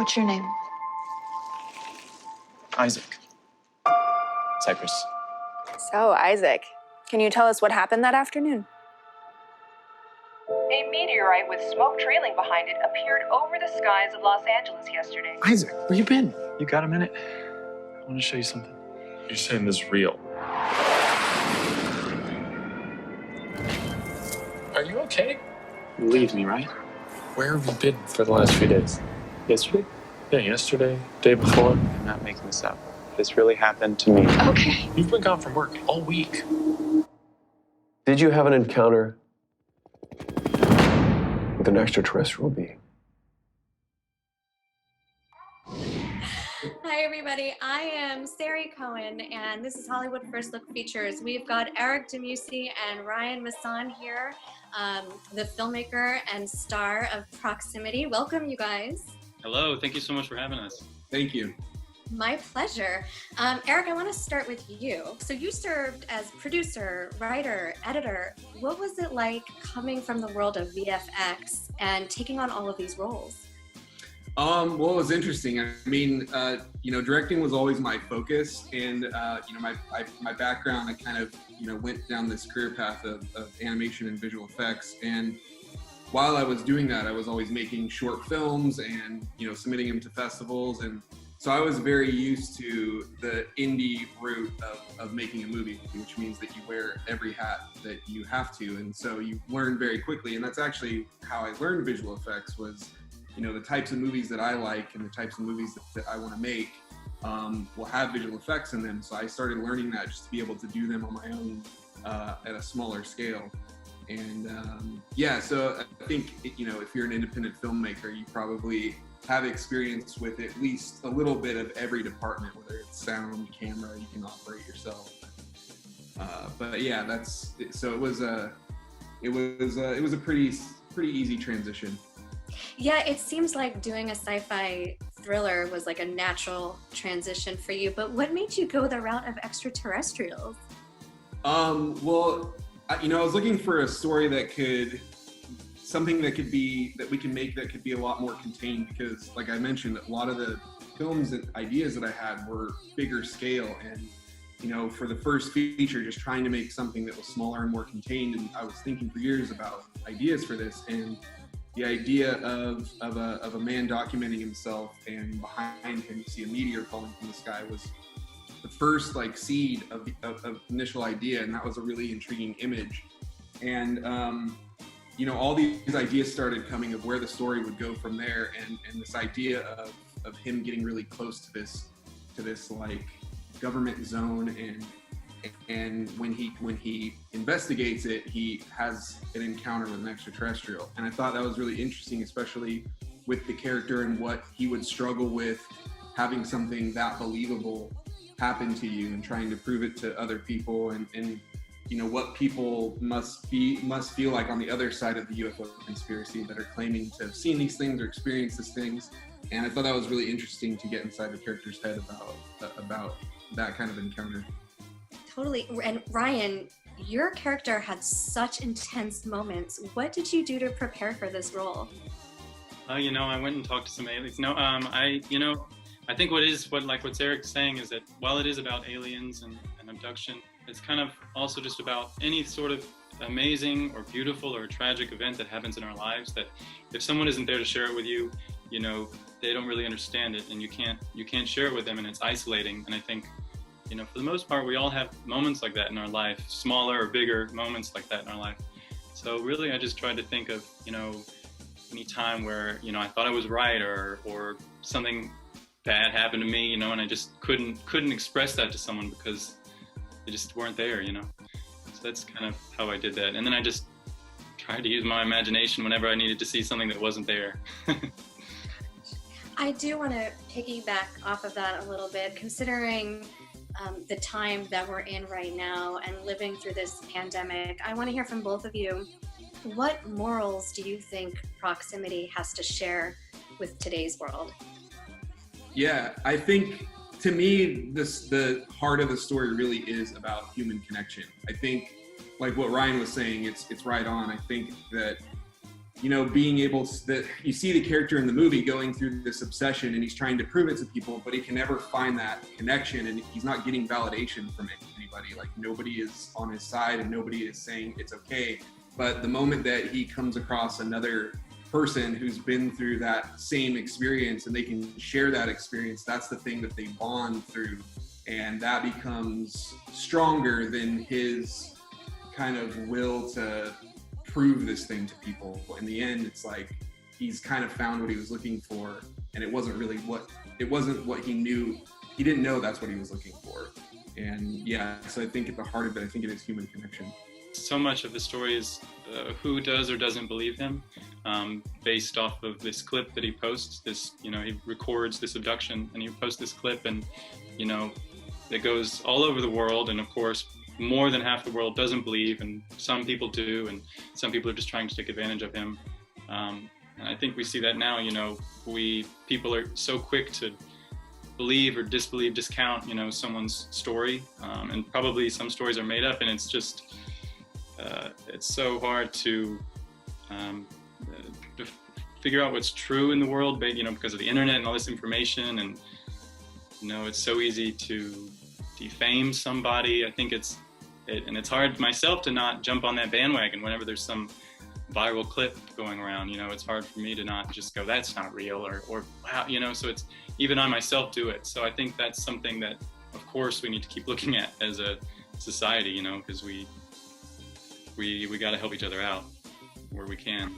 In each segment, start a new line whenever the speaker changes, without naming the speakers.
What's your name?
Isaac. Cyprus.
So, Isaac, can you tell us what happened that afternoon?
A meteorite with smoke trailing behind it appeared over the skies of Los Angeles yesterday.
Isaac, where you been? You got a minute? I want to show you something.
You're saying this is real?
Are you okay? You leave me, right? Where have you been for the last few days? Yesterday?
Yeah, yesterday, day before.
I'm not making this up. This really happened to me.
Okay.
You've been gone from work all week.
Did you have an encounter with an extraterrestrial being?
Hi, everybody. I am SARI Cohen, and this is Hollywood First Look Features. We've got ERIC DEMEUSY and RYAN MASSON here, the filmmaker and star of Proximity. Welcome, you guys.
Hello. Thank you so much for having us.
Thank you.
My pleasure. ERIC, I want to start with you. So you served as producer, writer, editor. What was it like coming from the world of VFX and taking on all of these roles?
Well, it was interesting. I mean, directing was always my focus, and my background, I kind of, went down this career path of animation and visual effects. And while I was doing that, I was always making short films and submitting them to festivals, and so I was very used to the indie route of making a movie, which means that you wear every hat that you have to, and so you learn very quickly. And that's actually how I learned visual effects was, the types of movies that I like and the types of movies that I want to make will have visual effects in them. So I started learning that just to be able to do them on my own at a smaller scale. And so I think, if you're an independent filmmaker, you probably have experience with at least a little bit of every department, whether it's sound, camera, you can operate yourself. But yeah, it was a pretty easy transition.
Yeah, it seems like doing a sci-fi thriller was like a natural transition for you, but what made you go the route of extraterrestrials?
Well, I was looking for a story that we can make that could be a lot more contained, because like I mentioned, a lot of the films and ideas that I had were bigger scale, and for the first feature, just trying to make something that was smaller and more contained. And I was thinking for years about ideas for this, and the idea of a man documenting himself, and behind him you see a meteor falling from the sky, was the first seed of initial idea, and that was a really intriguing image. And all these ideas started coming of where the story would go from there, and this idea of him getting really close to this government zone, and when he investigates it, he has an encounter with an extraterrestrial. And I thought that was really interesting, especially with the character and what he would struggle with having something that believable happen to you, and trying to prove it to other people, and what people must feel like on the other side of the UFO conspiracy, that are claiming to have seen these things or experienced these things. And I thought that was really interesting to get inside the character's head about that kind of encounter.
Totally. And Ryan, your character had such intense moments. What did you do to prepare for this role?
I went and talked to some aliens. No, I think what Eric's saying is that while it is about aliens and abduction, it's kind of also just about any sort of amazing or beautiful or tragic event that happens in our lives, that if someone isn't there to share it with you, they don't really understand it, and you can't share it with them, and it's isolating. And I think, for the most part, we all have moments like that in our life, smaller or bigger moments like that in our life. So really, I just tried to think of, any time where, I thought I was right, or something bad happened to me, and I just couldn't express that to someone because they just weren't there, So that's kind of how I did that. And then I just tried to use my imagination whenever I needed to see something that wasn't there.
I do want to piggyback off of that a little bit, considering the time that we're in right now and living through this pandemic. I want to hear from both of you. What morals do you think Proximity has to share with today's world?
Yeah, I think, to me, the heart of the story really is about human connection. I think, like what Ryan was saying, it's right on. I think that you know, being able to, that you see the character in the movie going through this obsession and he's trying to prove it to people, but he can never find that connection and he's not getting validation from anybody. Like nobody is on his side and nobody is saying it's okay. But the moment that he comes across another person who's been through that same experience and they can share that experience, that's the thing that they bond through. And that becomes stronger than his kind of will to prove this thing to people. In the end, it's like he's kind of found what he was looking for, and it wasn't what he knew. He didn't know that's what he was looking for. And yeah, so I think at the heart of it, I think it is human connection.
So much of the story is who does or doesn't believe him, based off of this clip that he posts. This, you know, he records this abduction and he posts this clip, and you know, it goes all over the world. And of course, more than half the world doesn't believe, and some people do, and some people are just trying to take advantage of him. And I think we see that now. You know, people are so quick to believe or disbelieve, discount, you know, someone's story, and probably some stories are made up, and it's just it's so hard to figure out what's true in the world, you know, because of the internet and all this information, and you know, it's so easy to defame somebody. I think it's hard myself to not jump on that bandwagon whenever there's some viral clip going around. You know, it's hard for me to not just go, that's not real, or wow, you know. So it's even I myself do it. So I think that's something that, of course, we need to keep looking at as a society. You know, because we got to help each other out where we can.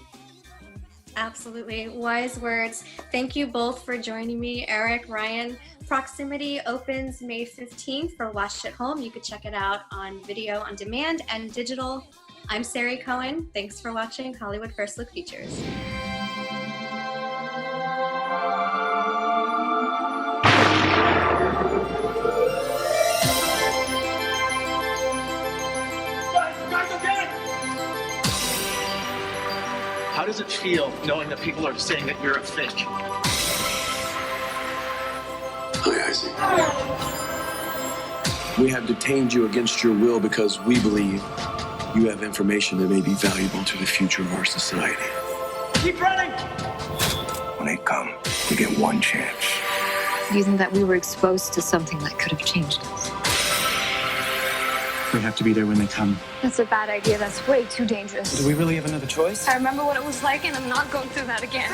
Absolutely. Wise words. Thank you both for joining me, Eric, Ryan. Proximity opens May 15th for Watch at Home. You could check it out on video on demand and digital. I'm SARI Cohen. Thanks for watching Hollywood First Look Features.
How does it feel knowing that people are saying that you're a fake?
Hi, Isaac. We have detained you against your will because we believe you have information that may be valuable to the future of our society.
Keep running!
When they come, we get one chance.
Do you think that we were exposed to something that could have changed us?
We have to be there when they come.
That's a bad idea. That's way too dangerous.
Do we really have another choice?
I remember what it was like, and I'm not going through that again.